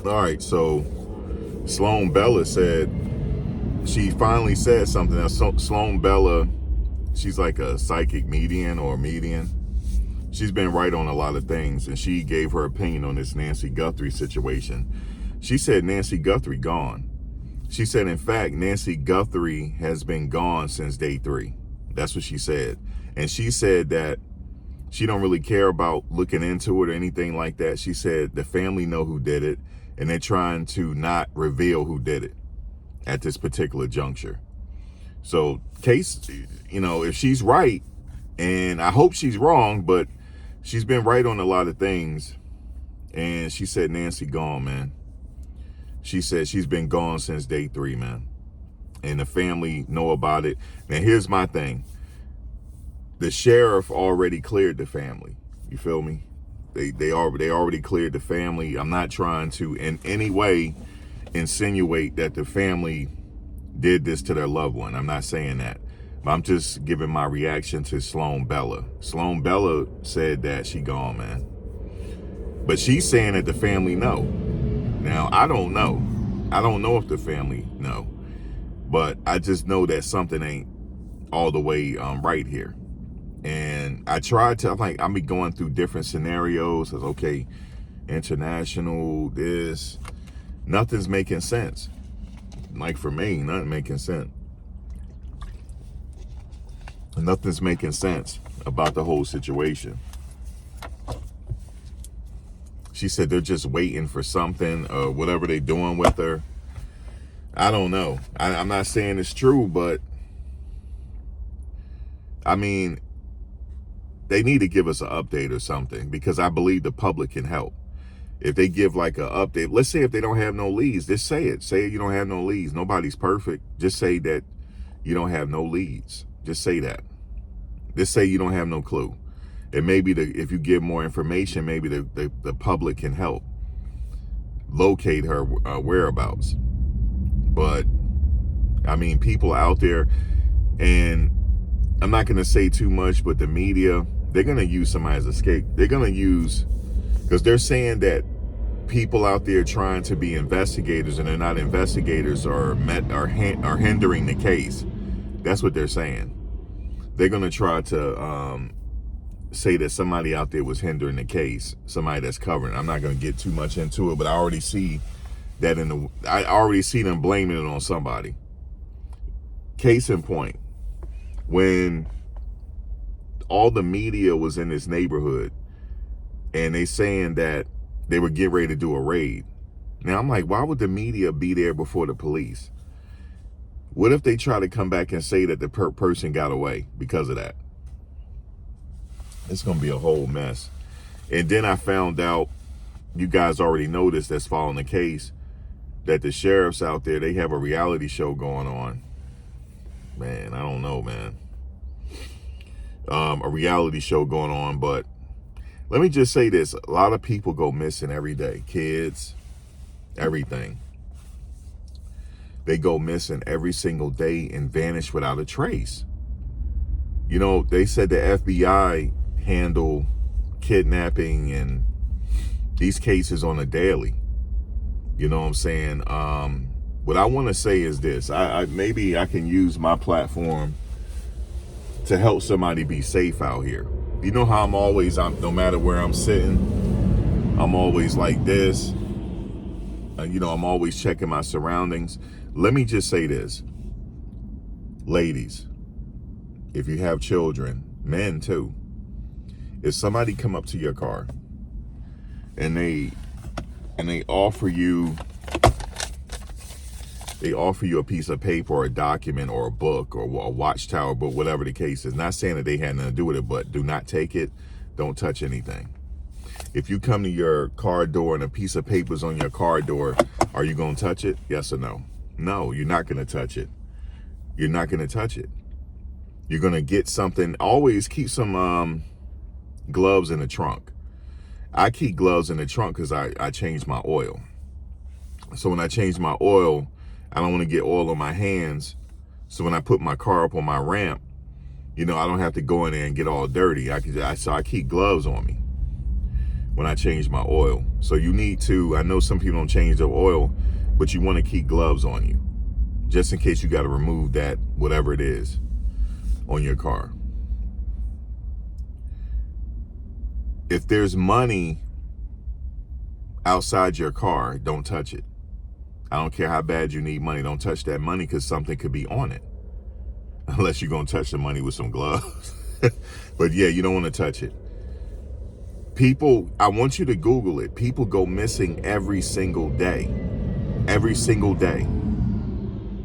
All right, so Sloan Bella said, she finally said something. Now, Sloan Bella, she's like a psychic medium or median. She's been right on a lot of things, and she gave her opinion on this Nancy Guthrie situation. She said Nancy Guthrie gone. She said, in fact, Nancy Guthrie has been gone since day 3. That's what she said. And she said that she don't really care about looking into it or anything like that. She said the family know who did it, and they're trying to not reveal who did it at this particular juncture. So, case, if she's right, and I hope she's wrong, but she's been right on a lot of things. And she said Nancy gone, man. She said she's been gone since day 3, man. And the family know about it. Now, here's my thing. The sheriff already cleared the family. You feel me? They already cleared the family. I'm not trying to in any way insinuate that the family did this to their loved one. I'm not saying that. But I'm just giving my reaction to Sloan Bella. Sloan Bella said that she gone, man. But she's saying that the family know. Now, I don't know. I don't know if the family know. But I just know that something ain't all the way right here. And I tried to, I'm be going through different scenarios. As okay, international, this. Nothing's making sense. Like for me, nothing making sense. Nothing's making sense about the whole situation. She said they're just waiting for something or whatever they're doing with her. I don't know. I'm not saying it's true, but I mean, they need to give us an update or something, because I believe the public can help. If they give like an update, let's say if they don't have no leads, just say it. Say you don't have no leads. Nobody's perfect. Just say that you don't have no leads. Just say that. Just say you don't have no clue. And maybe if you give more information, maybe the public can help locate her whereabouts. But I mean, people out there, and I'm not going to say too much, but the media, they're going to use somebody as a scapegoat. They're going to use, because they're saying that people out there trying to be investigators and they're not investigators are hindering the case. That's what they're saying. They're going to try to say that somebody out there was hindering the case, somebody that's covering. I'm not going to get too much into it, but I already see that I already see them blaming it on somebody. Case in point, when all the media was in this neighborhood and they saying that they were getting ready to do a raid. Now I'm like, why would the media be there before the police? What if they try to come back and say that the person got away because of that? It's going to be a whole mess. And then I found out, you guys already know this that's following the case, that the sheriffs out there, they have a reality show going on. Man, I don't know, man. A reality show going on, but let me just say this. A lot of people go missing every day. Kids, everything. They go missing every single day and vanish without a trace. You know, they said the FBI handle kidnapping and these cases on a daily. You know what I'm saying? What I want to say is this. Maybe I can use my platform to help somebody be safe out here. You know how I'm no matter where I'm sitting, I'm always like this. I'm always checking my surroundings. Let me just say this. Ladies, if you have children, men too, if somebody come up to your car and they offer you a piece of paper or a document or a book or a watchtower book, whatever the case is, not saying that they had nothing to do with it, but do not take it. Don't touch anything. If you come to your car door and a piece of paper's on your car door, are you going to touch it? Yes or no? No, you're not going to touch it. You're not going to touch it. You're going to get something. Always keep some gloves in the trunk. I keep gloves in the trunk because I change my oil. So when I change my oil, I don't want to get oil on my hands. So when I put my car up on my ramp, I don't have to go in there and get all dirty. So I keep gloves on me. when I change my oil. So you need to, I know some people don't change their oil, but you want to keep gloves on you just in case you got to remove that, whatever it is, on your car. If there's money outside your car, don't touch it. I don't care how bad you need money. Don't touch that money because something could be on it. Unless you're going to touch the money with some gloves. But yeah, you don't want to touch it. People, I want you to Google it. People go missing every single day. Every single day.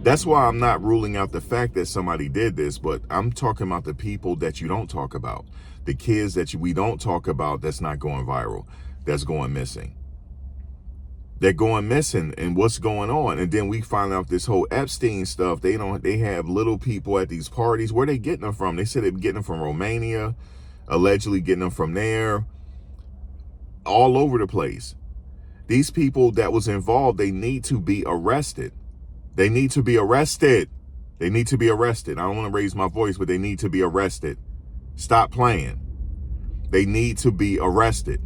That's why I'm not ruling out the fact that somebody did this, but I'm talking about the people that you don't talk about. The kids that we don't talk about that's not going viral, that's going missing. They're going missing, and what's going on? And then we find out this whole Epstein stuff. They have little people at these parties. Where they getting them from? They said they're getting them from Romania, allegedly getting them from there. All over the place. These people that was involved, they need to be arrested. They need to be arrested. They need to be arrested. I don't want to raise my voice, but they need to be arrested. Stop playing. They need to be arrested.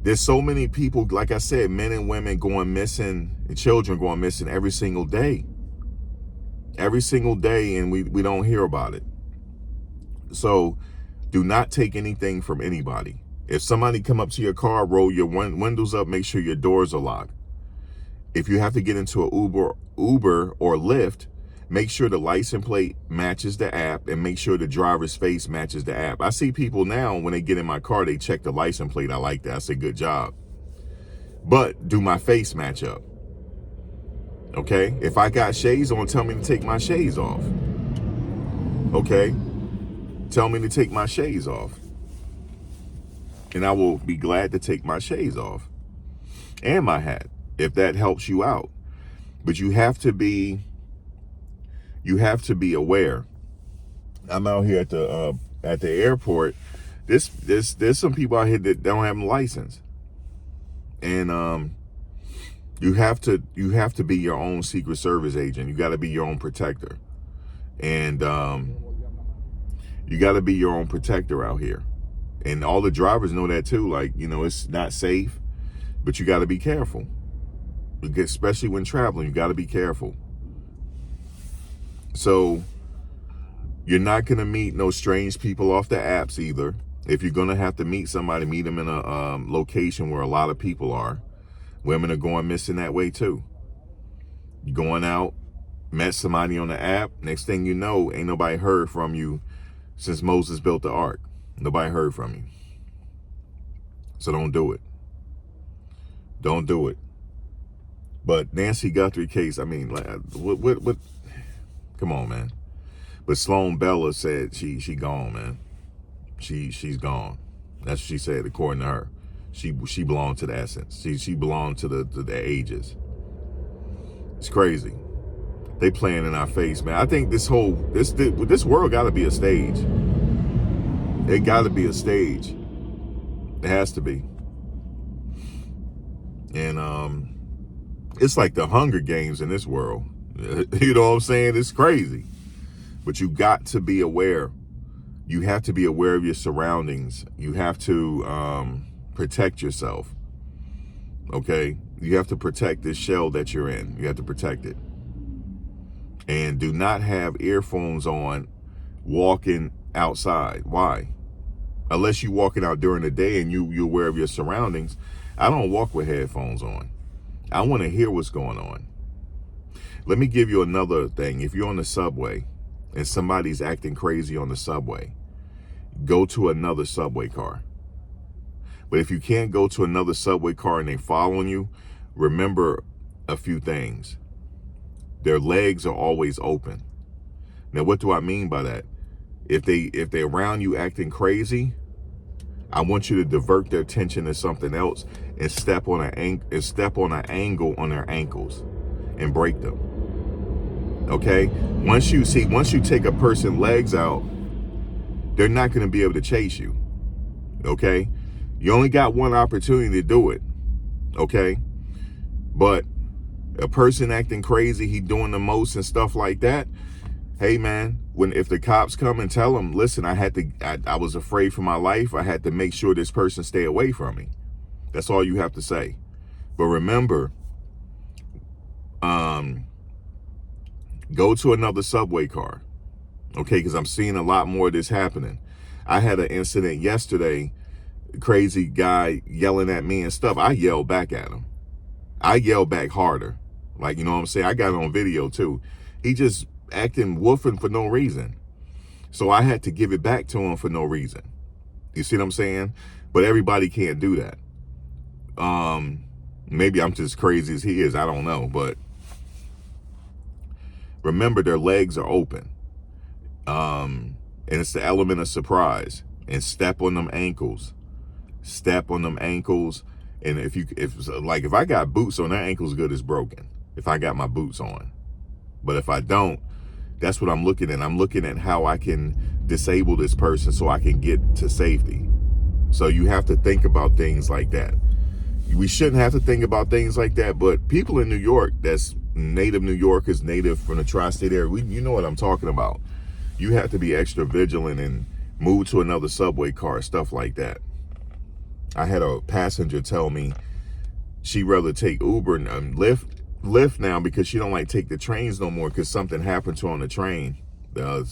There's so many people, like I said, men and women going missing, and children going missing every single day. Every single day, and we don't hear about it. So do not take anything from anybody. If somebody come up to your car, roll your windows up, make sure your doors are locked. If you have to get into an Uber or Lyft, make sure the license plate matches the app and make sure the driver's face matches the app. I see people now, when they get in my car, they check the license plate. I like that. I say, good job. But do my face match up? Okay? If I got shades on, tell me to take my shades off. Okay? Tell me to take my shades off. And I will be glad to take my shades off and my hat if that helps you out. But you have to be aware. I'm out here at the airport. There's some people out here that don't have a license, and you have to be your own Secret Service agent. You got to be your own protector, and you got to be your own protector out here. And all the drivers know that too. Like, it's not safe, but you got to be careful. Especially when traveling, you got to be careful. So you're not going to meet no strange people off the apps either. If you're going to have to meet somebody, meet them in a location where a lot of people are. Women are going missing that way too. You're going out, met somebody on the app. Next thing you know, ain't nobody heard from you since Moses built the ark. Nobody heard from you. So don't do it. Don't do it. But Nancy Guthrie case, I mean, what? Come on, man. But Sloan Bella said she gone, man. She's gone. That's what she said, according to her. She belonged to the essence. She belonged to the ages. It's crazy. They playing in our face, man. I think this world got to be a stage. It got to be a stage. It has to be. And it's like the Hunger Games in this world. You know what I'm saying? It's crazy. But you got to be aware. You have to be aware of your surroundings. You have to protect yourself. Okay? You have to protect this shell that you're in. You have to protect it. And do not have earphones on walking outside. Why? Unless you're walking out during the day and you're aware of your surroundings. I don't walk with headphones on. I want to hear what's going on. Let me give you another thing. If you're on the subway and somebody's acting crazy on the subway, go to another subway car. But if you can't go to another subway car and they're following you, remember a few things. Their legs are always open. Now, what do I mean by that? If they're around you acting crazy, I want you to divert their attention to something else and step on an angle on their ankles and break them. Okay? Once you take a person's legs out, they're not going to be able to chase you. Okay? You only got one opportunity to do it. Okay? But a person acting crazy, he doing the most and stuff like that, Hey man, if the cops come and tell them, listen, I was afraid for my life. I had to make sure this person stay away from me. That's all you have to say. But remember, go to another subway car. Okay, because I'm seeing a lot more of this happening. I had an incident yesterday, crazy guy yelling at me and stuff. I yelled back at him. I yelled back harder. Like, you know what I'm saying? I got it on video too. He just acting woofing for no reason. So I had to give it back to him for no reason. You see what I'm saying? But everybody can't do that. Maybe I'm just crazy as he is. I don't know. But remember, their legs are open. And it's the element of surprise. And step on them ankles. Step on them ankles. And if I got boots on, that ankle's good as broken. If I got my boots on. But if I don't, that's what I'm looking at. I'm looking at how I can disable this person so I can get to safety. So you have to think about things like that. We shouldn't have to think about things like that, but people in New York, that's native New Yorkers, native from the tri-state area, you know what I'm talking about. You have to be extra vigilant and move to another subway car, stuff like that. I had a passenger tell me she'd rather take Uber and Lyft now because she don't like take the trains no more because something happened to her on the train. The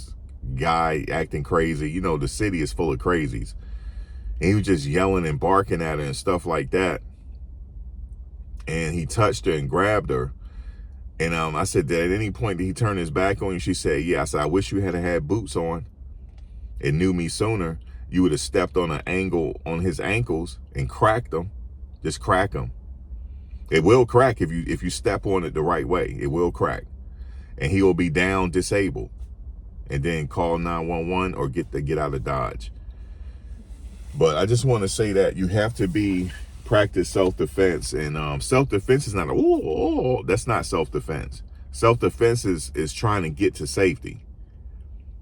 guy acting crazy. You know, the city is full of crazies. And he was just yelling and barking at her and stuff like that. And he touched her and grabbed her. And I said, at any point did he turn his back on you? She said, yeah. I said, I wish you had boots on and knew me sooner. You would have stepped on an angle on his ankles and cracked them. Just crack them. It will crack if you step on it the right way. It will crack. And he will be down, disabled. And then call 911 or get out of Dodge. But I just want to say that you have to practice self-defense. And self-defense is not that's not self-defense. Self-defense is trying to get to safety.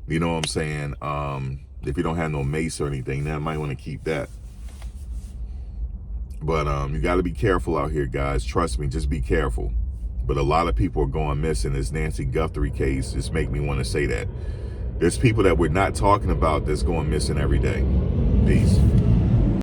You know what I'm saying? If you don't have no mace or anything, then I might want to keep that. But you got to be careful out here, guys. Trust me, just be careful. But a lot of people are going missing. This Nancy Guthrie case just make me want to say that. There's people that we're not talking about that's going missing every day. Peace.